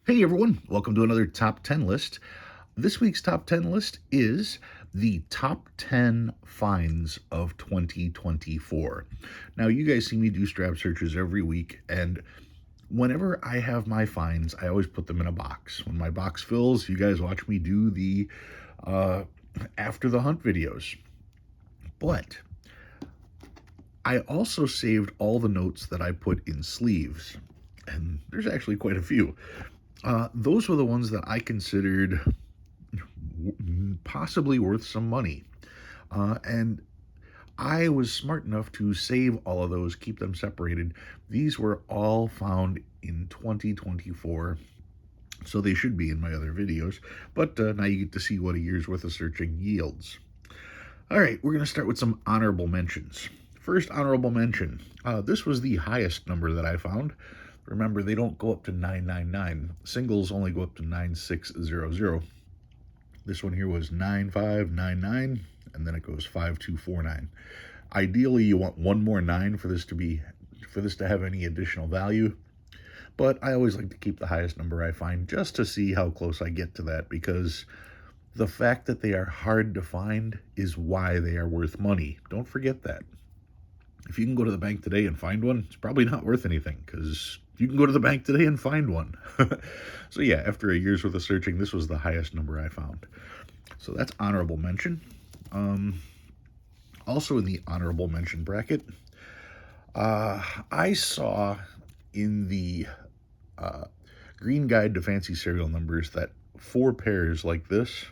Hey everyone, welcome to another top 10 list. This week's top 10 list is the top 10 finds of 2024. Now, you guys see me do strap searches every week, and whenever I have my finds, I always put them in a box. When my box fills, you guys watch me do the uh, after the hunt videos. But I also saved all the notes that I put in sleeves, and there's actually quite a few. Those were the ones that I considered possibly worth some money. And I was smart enough to save all of those, keep them separated. These were all found in 2024, so they should be in my other videos. But now you get to see what a year's worth of searching yields. All right, we're going to start with some honorable mentions. First honorable mention. This was the highest number that I found. Remember, they don't go up to 999. Singles only go up to 9600. This one here was 9599, and then it goes 5249. Ideally, you want one more 9 for this to have any additional value. But I always like to keep the highest number I find just to see how close I get to that, because the fact that they are hard to find is why they are worth money. Don't forget that. If you can go to the bank today and find one, it's probably not worth anything, because you can go to the bank today and find one. So yeah, after a year's worth of searching, this was the highest number I found. So that's honorable mention. Also in the honorable mention bracket, I saw in the Green Guide to Fancy Serial Numbers that 4 pairs like this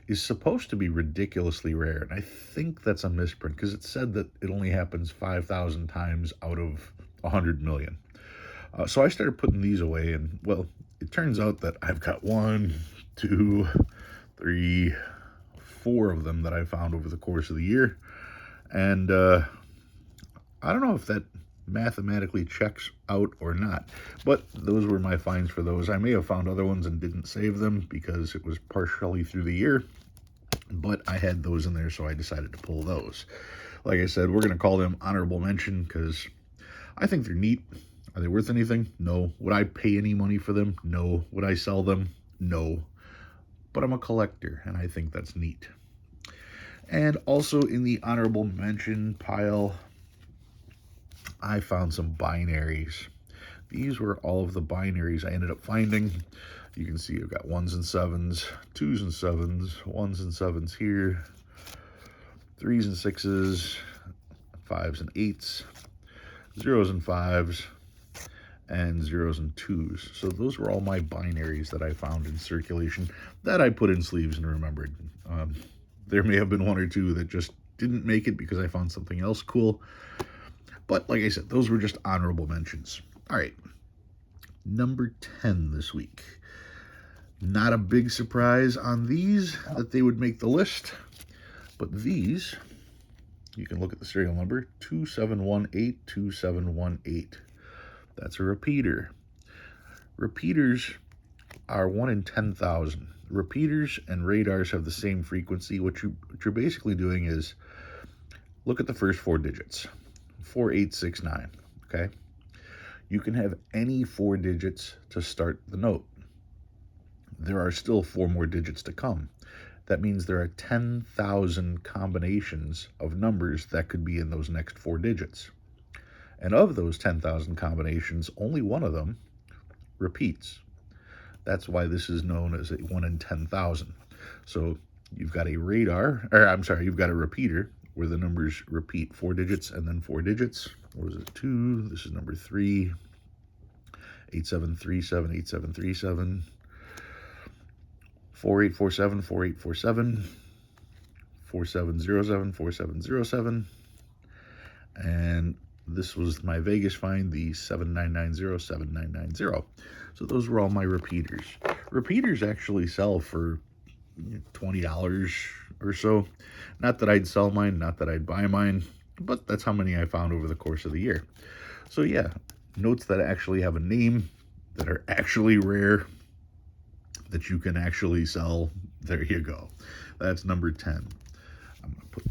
is supposed to be ridiculously rare, and I think that's a misprint because it said that it only happens 5,000 times out of 100 million. So I started putting these away, and well, it turns out that I've got 1, 2, 3, 4 of them that I found over the course of the year, and I don't know if that mathematically checks out or not, but those were my finds for those. I may have found other ones and didn't save them because it was partially through the year, but I had those in there, so I decided to pull those. Like I said, we're going to call them honorable mention because I think they're neat. Are they worth anything? No. Would I pay any money for them? No. Would I sell them? No. But I'm a collector, and I think that's neat. And also in the honorable mention pile, I found some binaries. These were all of the binaries I ended up finding. You can see I've got 1s and 7s, 2s and 7s, 1s and 7s here, 3s and 6s, 5s and 8s, 0s and 5s, and 0s and 2s. So those were all my binaries that I found in circulation that I put in sleeves and remembered. There may have been 1 or 2 that just didn't make it because I found something else cool. But like I said, those were just honorable mentions. All right, number 10 this week. Not a big surprise on these that they would make the list, but these, you can look at the serial number, 27182718. That's a repeater. Repeaters are 1 in 10,000. Repeaters and radars have the same frequency. What you're basically doing is look at the first 4 digits. 4869, okay? You can have any 4 digits to start the note. There are still 4 more digits to come. That means there are 10,000 combinations of numbers that could be in those next 4 digits. And of those 10,000 combinations, only one of them repeats. That's why this is known as a 1 in 10,000. So you've got a you've got a repeater where the numbers repeat 4 digits and then 4 digits. What was it? 2. This is number 3. 8737, 8737. 4847, 4847. 4707, 4707. And this was my Vegas find, the 7990, 7990. So those were all my repeaters. Repeaters actually sell for $20 or so. Not that I'd sell mine, not that I'd buy mine, but that's how many I found over the course of the year. So yeah, notes that actually have a name, that are actually rare, that you can actually sell. There you go. That's number 10. I'm going to put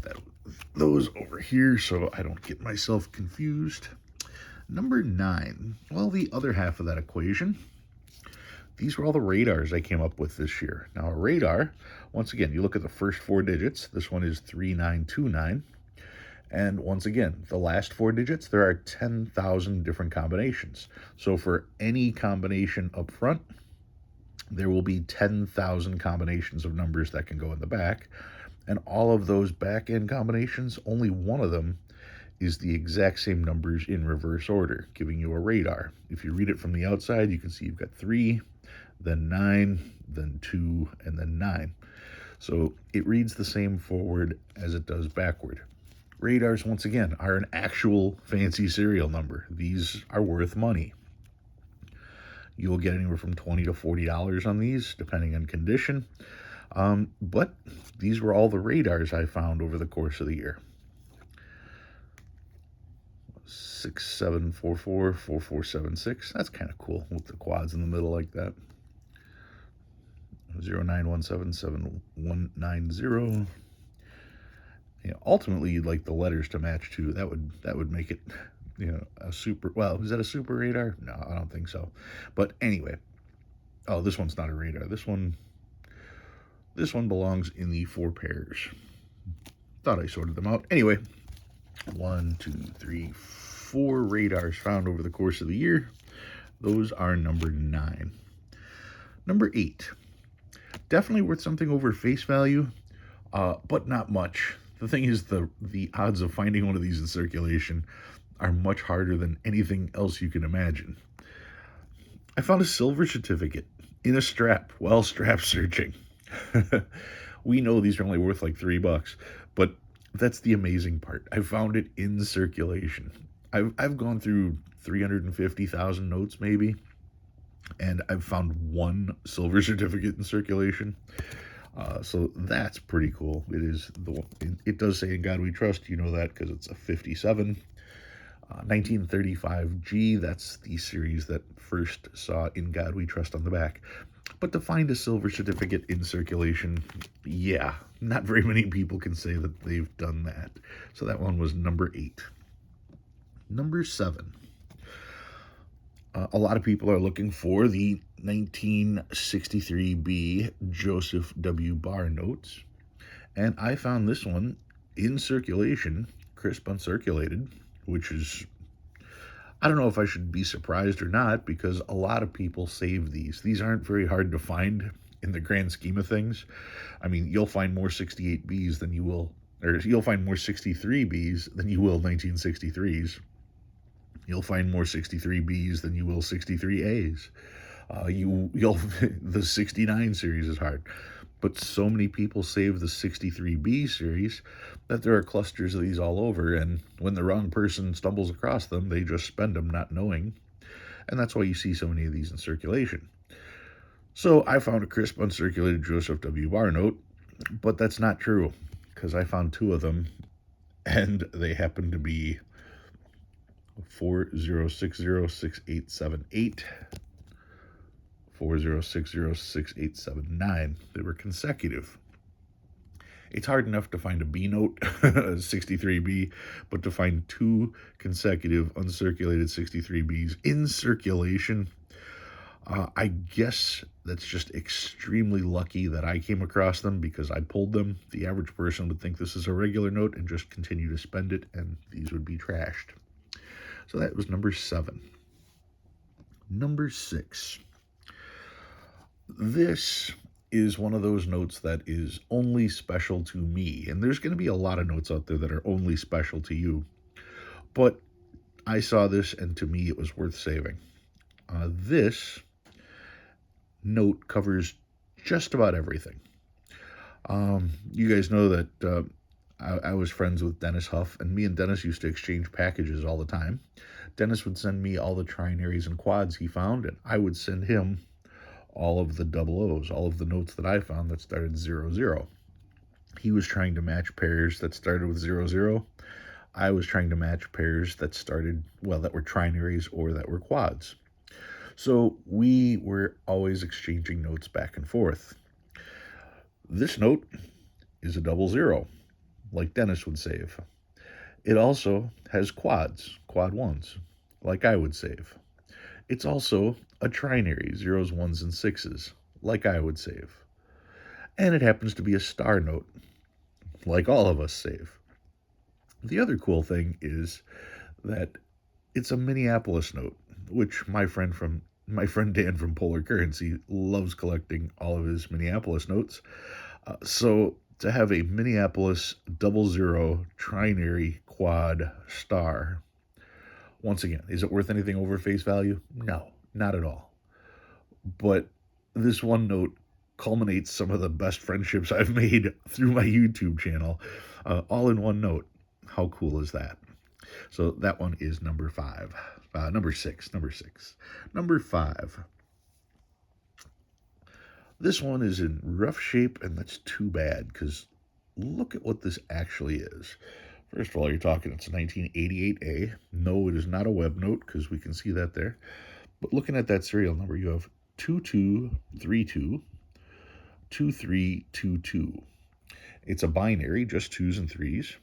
those over here so I don't get myself confused. Number 9, well, the other half of that equation. These were all the radars I came up with this year. Now, a radar, once again, you look at the first four digits. This one is 3929. And once again, the last four digits, there are 10,000 different combinations. So for any combination up front, there will be 10,000 combinations of numbers that can go in the back. And all of those back end combinations, only one of them is the exact same numbers in reverse order, giving you a radar. If you read it from the outside, you can see you've got 3, then 9, then 2, and then 9. So it reads the same forward as it does backward. Radars, once again, are an actual fancy serial number. These are worth money. You'll get anywhere from $20 to $40 on these, depending on condition. But these were all the radars I found over the course of the year. 6744 4476. That's kind of cool with the quads in the middle like that. 09177190. Ultimately, you'd like the letters to match too. That would make it, a super. Well, is that a super radar? No, I don't think so. But anyway, oh, this one's not a radar. This one belongs in the 4 pairs. Thought I sorted them out. Anyway, 1, 2, 3, 4 radars found over the course of the year. Those are number 9. Number 8. Definitely worth something over face value, but not much. The thing is, the odds of finding one of these in circulation are much harder than anything else you can imagine. I found a silver certificate in a strap while strap searching. We know these are only worth like $3, but that's the amazing part. I found it in circulation. I've gone through 350,000 notes maybe, and I've found one silver certificate in circulation. So that's pretty cool. It is it does say "In God We Trust." You know that because it's a 57. 1935G, that's the series that first saw "In God We Trust" on the back. But to find a silver certificate in circulation, yeah, not very many people can say that they've done that. So that one was number 8. Number 7. A lot of people are looking for the 1963B Joseph W. Barr notes. And I found this one in circulation, crisp uncirculated, which is, I don't know if I should be surprised or not, because a lot of people save these. These aren't very hard to find in the grand scheme of things. I mean, you'll find more 68Bs than you will, or you'll find more 63Bs than you will 1963s. You'll find more 63Bs than you will 63As. The 69 series is hard. But so many people save the 63B series that there are clusters of these all over, and when the wrong person stumbles across them, they just spend them not knowing. And that's why you see so many of these in circulation. So I found a crisp uncirculated Joseph W. Barr note, but that's not true, because I found 2 of them, and they happen to be 40606878, 40606879. They were consecutive. It's hard enough to find a B note, 63B, but to find 2 consecutive uncirculated 63Bs in circulation, I guess that's just extremely lucky that I came across them because I pulled them. The average person would think this is a regular note and just continue to spend it, and these would be trashed. So that was number 7. Number 6. This is one of those notes that is only special to me. And there's going to be a lot of notes out there that are only special to you. But I saw this, and to me, it was worth saving. This note covers just about everything. You guys know that I was friends with Dennis Huff, and me and Dennis used to exchange packages all the time. Dennis would send me all the trinaries and quads he found, and I would send him all of the double O's, all of the notes that I found that started 00. He was trying to match pairs that started with 00. I was trying to match pairs that that were trinaries or that were quads. So we were always exchanging notes back and forth. This note is a 00, like Dennis would save. It also has quad ones, like I would save. It's also a trinary, zeros, ones, and sixes, like I would save. And it happens to be a star note, like all of us save. The other cool thing is that it's a Minneapolis note, which my friend Dan from Polar Currency loves collecting all of his Minneapolis notes. So to have a Minneapolis 00 trinary quad star, once again, is it worth anything over face value? No, not at all. But this one note culminates some of the best friendships I've made through my YouTube channel, all in one note. How cool is that? So that one is number five. Number six. Number five. This one is in rough shape, and that's too bad because look at what this actually is. First of all, you're talking it's a 1988A. No, it is not a web note because we can see that there. But looking at that serial number, you have 2232 2322. It's a binary, just twos and threes,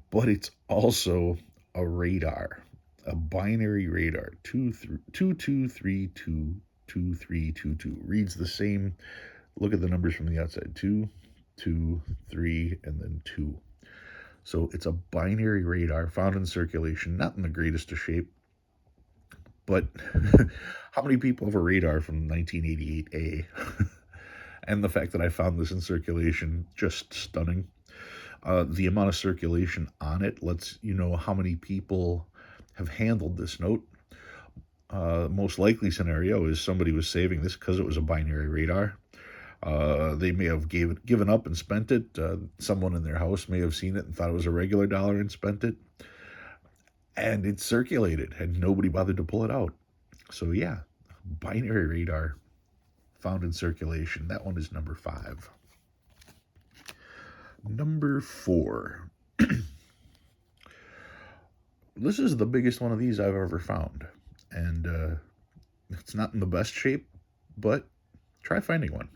but it's also a radar, a binary radar. 2232 2322 reads the same. Look at the numbers from the outside: 2, 2, 3, and then 2. So it's a binary radar found in circulation, not in the greatest of shape, but how many people have a radar from 1988A? And the fact that I found this in circulation, just stunning. The amount of circulation on it lets you know how many people have handled this note. Most likely scenario is somebody was saving this because it was a binary radar. They may have given up and spent it. Someone in their house may have seen it and thought it was a regular dollar and spent it. And it circulated and nobody bothered to pull it out. So yeah, binary radar found in circulation. That one is number 5. Number 4. This is the biggest one of these I've ever found. And it's not in the best shape, but try finding one.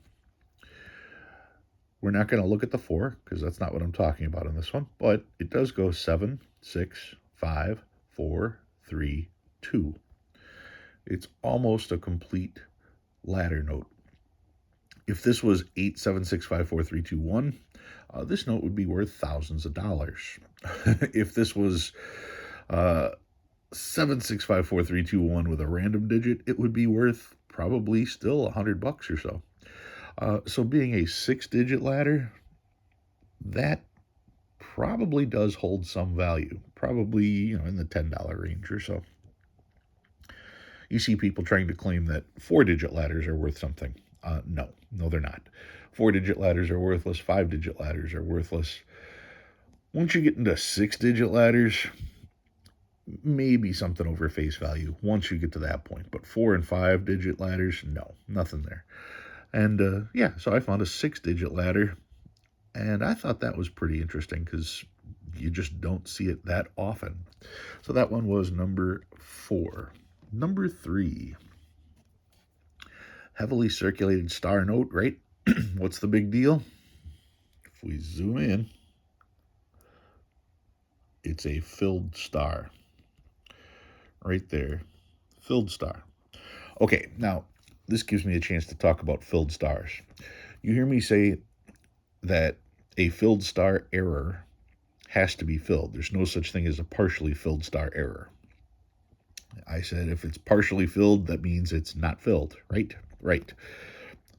We're not going to look at the 4 because that's not what I'm talking about in this one, but it does go 7, 6, 5, 4, 3, 2. It's almost a complete ladder note. If this was 8, 7, 6, 5, 4, 3, 2, 1, this note would be worth thousands of dollars. If this was 7, 6, 5, 4, 3, 2, 1 with a random digit, it would be worth probably still $100 or so. So being a 6-digit ladder, that probably does hold some value, probably in the $10 range or so. You see people trying to claim that 4-digit ladders are worth something. No, they're not. 4-digit ladders are worthless. 5-digit ladders are worthless. Once you get into 6-digit ladders, maybe something over face value once you get to that point. But 4 and 5-digit ladders, no, nothing there. And so I found a 6-digit ladder, and I thought that was pretty interesting because you just don't see it that often. So that one was number 4. Number 3. Heavily circulated star note, right? What's the big deal? If we zoom in, it's a filled star. Right there. Filled star. Okay, now this gives me a chance to talk about filled stars. You hear me say that a filled star error has to be filled. There's no such thing as a partially filled star error. I said if it's partially filled, that means it's not filled, right? Right.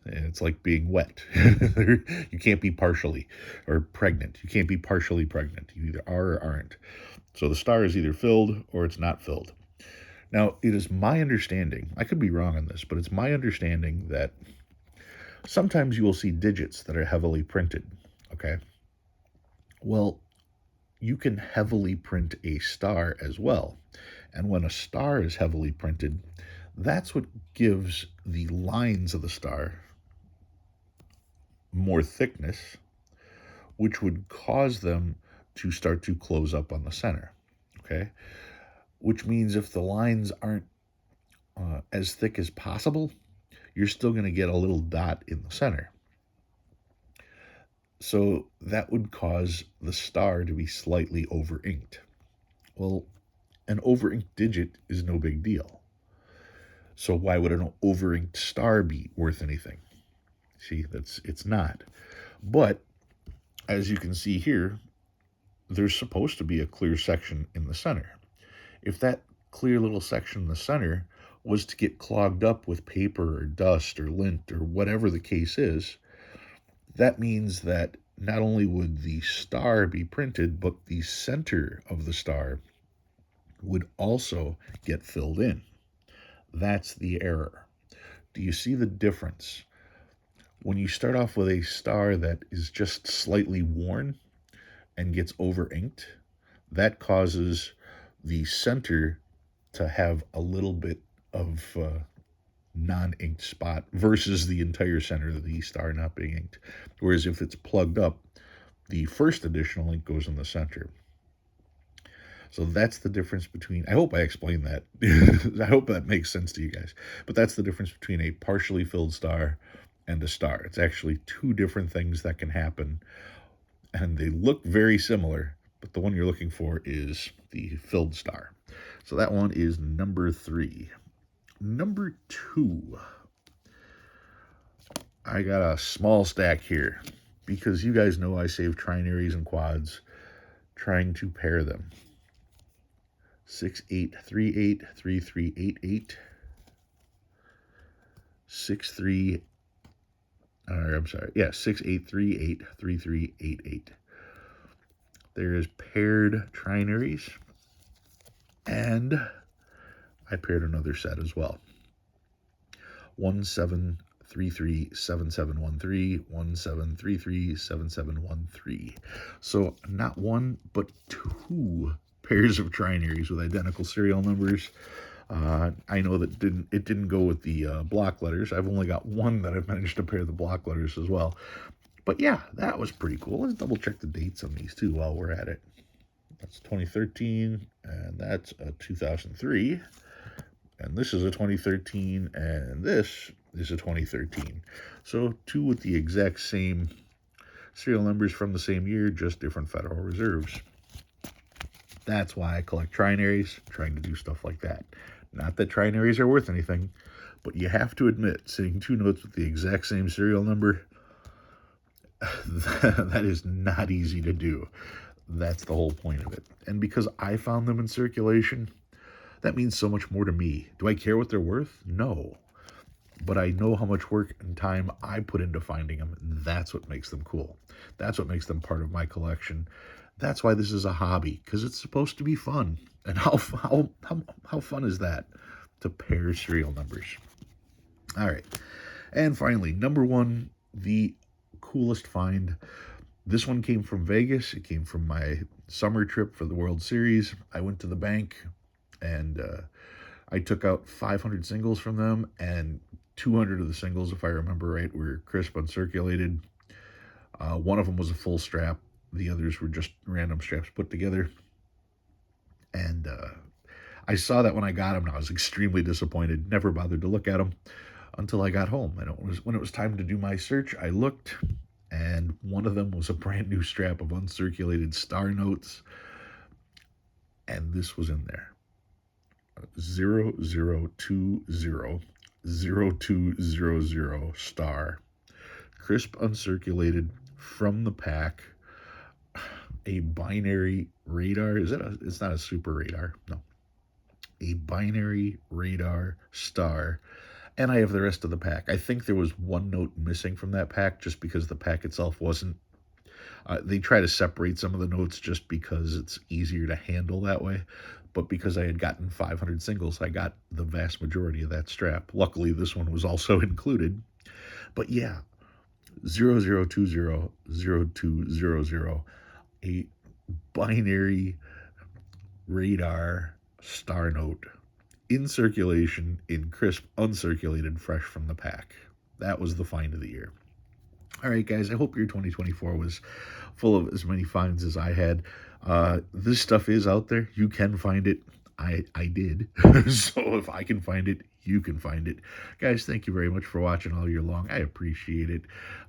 And it's like being wet. You can't be partially, or pregnant. You can't be partially pregnant. You either are or aren't. So the star is either filled or it's not filled. Now, it is my understanding, I could be wrong on this, but it's my understanding that sometimes you will see digits that are heavily printed, okay? Well, you can heavily print a star as well. And when a star is heavily printed, that's what gives the lines of the star more thickness, which would cause them to start to close up on the center, okay? Which means if the lines aren't as thick as possible, you're still going to get a little dot in the center. So that would cause the star to be slightly over-inked. Well, an over-inked digit is no big deal. So why would an over-inked star be worth anything? See, it's not. But as you can see here, there's supposed to be a clear section in the center. If that clear little section in the center was to get clogged up with paper or dust or lint or whatever the case is, that means that not only would the star be printed, but the center of the star would also get filled in. That's the error. Do you see the difference? When you start off with a star that is just slightly worn and gets over inked, that causes the center to have a little bit of non-inked spot versus the entire center of the star not being inked. Whereas if it's plugged up, the first additional ink goes in the center. So that's the difference between, I hope I explained that. I hope that makes sense to you guys. But that's the difference between a partially filled star and a star. It's actually two different things that can happen. And they look very similar, but the one you're looking for is the filled star. So that one is number 3. Number 2. I got a small stack here because you guys know I save trinaries and quads trying to pair them. 6838 3388 63 I'm sorry, yeah, 6838 3388. There's paired trinaries, and I paired another set as well. 17337713, 17337713. So not one, but 2 pairs of trinaries with identical serial numbers. I know that it didn't go with the block letters. I've only got one that I've managed to pair the block letters as well. But yeah, that was pretty cool. Let's double check the dates on these too while we're at it. That's 2013, and that's a 2003. And this is a 2013, and this is a 2013. So 2 with the exact same serial numbers from the same year, just different Federal Reserves. That's why I collect trinaries, trying to do stuff like that. Not that trinaries are worth anything, but you have to admit, sitting 2 notes with the exact same serial number, that is not easy to do. That's the whole point of it. And because I found them in circulation, that means so much more to me. Do I care what they're worth? No. But I know how much work and time I put into finding them, and that's what makes them cool. That's what makes them part of my collection. That's why this is a hobby, because it's supposed to be fun. And how fun is that, to pair serial numbers? All right. And finally, number 1, the coolest find. This one came from Vegas. It came from my summer trip for the World Series. I went to the bank, and I took out 500 singles from them, and 200 of the singles, if I remember right, were crisp uncirculated. One of them was a full strap. The others were just random straps put together. And I saw that when I got them, and I was extremely disappointed. Never bothered to look at them until I got home. And when it was time to do my search, I looked, and one of them was a brand new strap of uncirculated star notes. And this was in there. 0020 star, crisp uncirculated from the pack, a binary radar. It's not a super radar, no. A binary radar star, and I have the rest of the pack. I think there was one note missing from that pack just because the pack itself wasn't. They try to separate some of the notes just because it's easier to handle that way. But because I had gotten 500 singles, I got the vast majority of that strap. Luckily, this one was also included. But yeah, 0020 a binary radar star note in circulation, in crisp, uncirculated, fresh from the pack. That was the find of the year. All right, guys, I hope your 2024 was full of as many finds as I had. This stuff is out there. You can find it. I did. So if I can find it, you can find it. Guys, thank you very much for watching all year long. I appreciate it.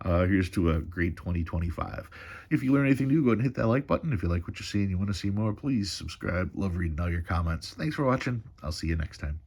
Here's to a great 2025. If you learn anything new, go ahead and hit that like button. If you like what you see and you want to see more, please subscribe. Love reading all your comments. Thanks for watching. I'll see you next time.